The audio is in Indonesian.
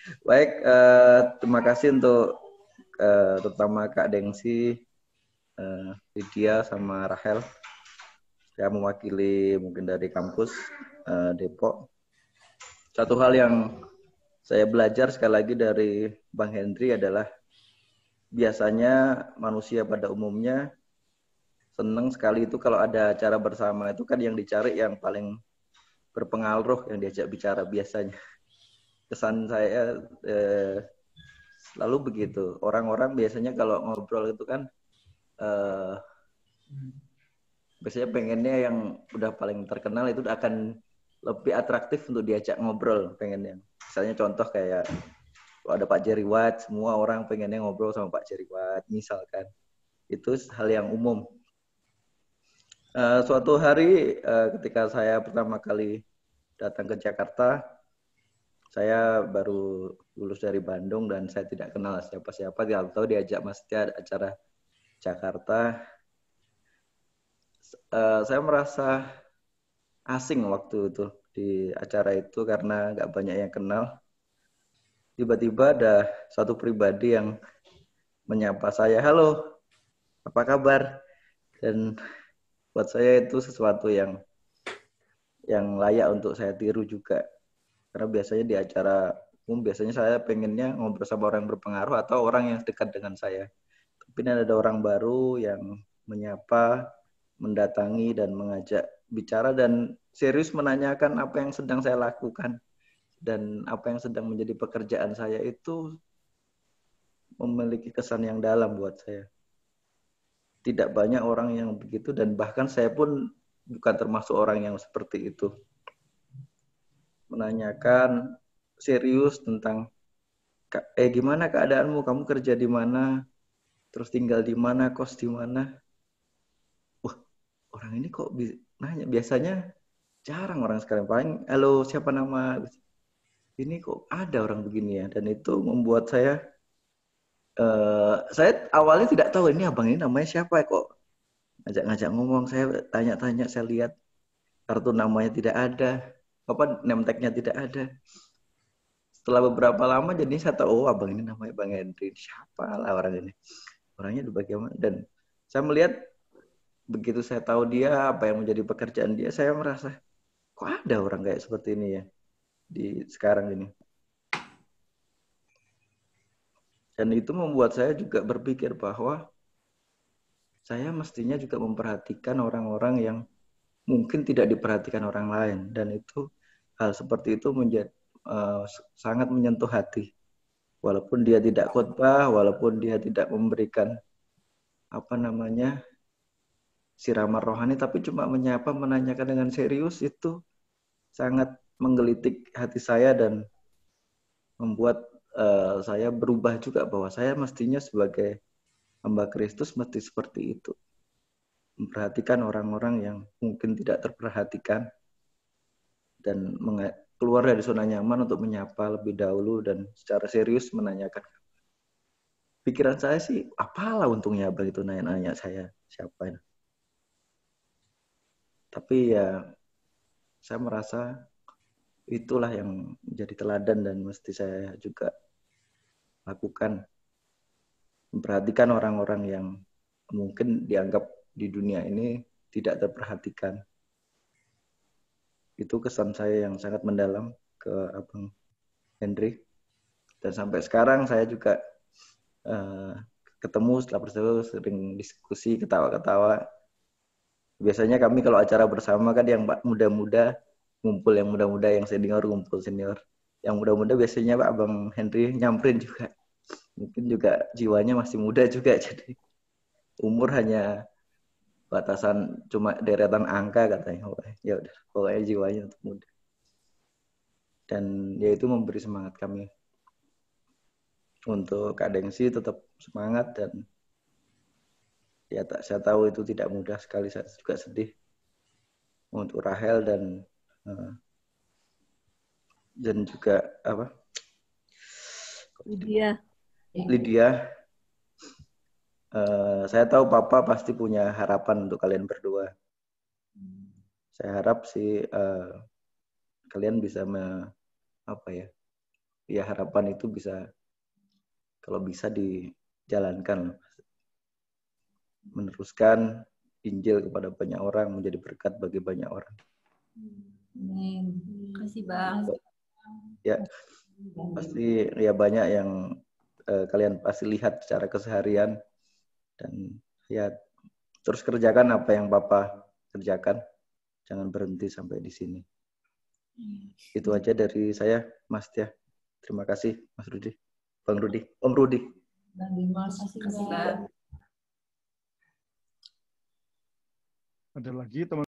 Baik, terima kasih untuk terutama Kak Dengsi, Lydia sama Rahel. Saya mewakili mungkin dari kampus Depok. Satu hal yang saya belajar sekali lagi dari Bang Hendri adalah biasanya manusia pada umumnya senang sekali itu kalau ada acara bersama itu kan yang dicari yang paling berpengaruh yang diajak bicara biasanya. Kesan saya selalu begitu. Orang-orang biasanya kalau ngobrol itu kan eh, biasanya pengennya yang udah paling terkenal itu akan lebih atraktif untuk diajak ngobrol pengennya. Misalnya contoh kayak kalau ada Pak Jerry Watt, semua orang pengennya ngobrol sama Pak Jerry Watt, misalkan. Itu hal yang umum. Suatu hari ketika saya pertama kali datang ke Jakarta, saya baru lulus dari Bandung dan saya tidak kenal siapa-siapa. Tidak tahu diajak Mas Tia acara Jakarta. Saya merasa asing waktu itu di acara itu karena nggak banyak yang kenal. Tiba-tiba ada satu pribadi yang menyapa saya, halo, apa kabar? Dan buat saya itu sesuatu yang layak untuk saya tiru juga. Karena biasanya di acara umum biasanya saya pengennya ngobrol sama orang berpengaruh atau orang yang dekat dengan saya. Tapi ini ada orang baru yang menyapa, mendatangi dan mengajak bicara dan serius menanyakan apa yang sedang saya lakukan dan apa yang sedang menjadi pekerjaan saya itu memiliki kesan yang dalam buat saya. Tidak banyak orang yang begitu dan bahkan saya pun bukan termasuk orang yang seperti itu. Menanyakan serius tentang gimana keadaanmu, kamu kerja di mana, terus tinggal di mana, kos di mana. Wah, orang ini kok nanya, biasanya jarang orang sekarang. Paling, halo siapa nama, ini kok ada orang begini ya. Dan itu membuat saya awalnya tidak tahu ini abang ini namanya siapa kok. Ngajak-ngajak ngomong, saya tanya-tanya, saya lihat kartu namanya tidak ada, apa name tag-nya tidak ada. Setelah beberapa lama jadi saya tahu, oh abang ini namanya Bang Hendri. Siapa lah orang ini. Orangnya di bagian mana. Dan saya melihat begitu saya tahu dia, apa yang menjadi pekerjaan dia, saya merasa, kok ada orang kayak seperti ini ya di sekarang ini. Dan itu membuat saya juga berpikir bahwa saya mestinya juga memperhatikan orang-orang yang mungkin tidak diperhatikan orang lain. Dan itu hal seperti itu menjadi sangat menyentuh hati. Walaupun dia tidak khotbah, walaupun dia tidak memberikan apa namanya siraman rohani, tapi cuma menyapa, menanyakan dengan serius itu sangat menggelitik hati saya dan membuat saya berubah juga bahwa saya mestinya sebagai hamba Kristus mesti seperti itu. Memperhatikan orang-orang yang mungkin tidak terperhatikan dan keluar dari zona nyaman untuk menyapa lebih dahulu dan secara serius menanyakan. Pikiran saya sih, apalah untungnya begitu nanya-nanya saya siapa ini. Tapi ya saya merasa itulah yang menjadi teladan dan mesti saya juga lakukan. Memperhatikan orang-orang yang mungkin dianggap di dunia ini tidak terperhatikan. Itu kesan saya yang sangat mendalam ke Abang Hendrik. Dan sampai sekarang saya juga ketemu setelah bertemu sering diskusi ketawa-ketawa. Biasanya kami kalau acara bersama kan yang muda-muda ngumpul, yang muda-muda, yang senior ngumpul senior. Yang muda-muda biasanya Pak Abang Henry nyamperin juga. Mungkin juga jiwanya masih muda juga, jadi umur hanya batasan cuma deretan angka katanya. Ya udah, pokoknya jiwanya untuk muda. Dan ya itu memberi semangat kami untuk Kak Dengsi tetap semangat dan ya saya tahu itu tidak mudah sekali, saya juga sedih untuk Rahel dan juga apa Iya. Lydia. Saya tahu Papa pasti punya harapan untuk kalian berdua. Saya harap sih kalian bisa apa ya ya harapan itu bisa, kalau bisa dijalankan, meneruskan Injil kepada banyak orang, menjadi berkat bagi banyak orang. Amin. Terima kasih Bang. Ya, pasti ya banyak yang kalian pasti lihat secara keseharian, dan ya terus kerjakan apa yang Bapak kerjakan, jangan berhenti sampai di sini. Itu aja dari saya, Mas Tia. Terima kasih, Mas Rudi, Bang Rudi, Om Rudi. Terima kasih Bang. Ada lagi teman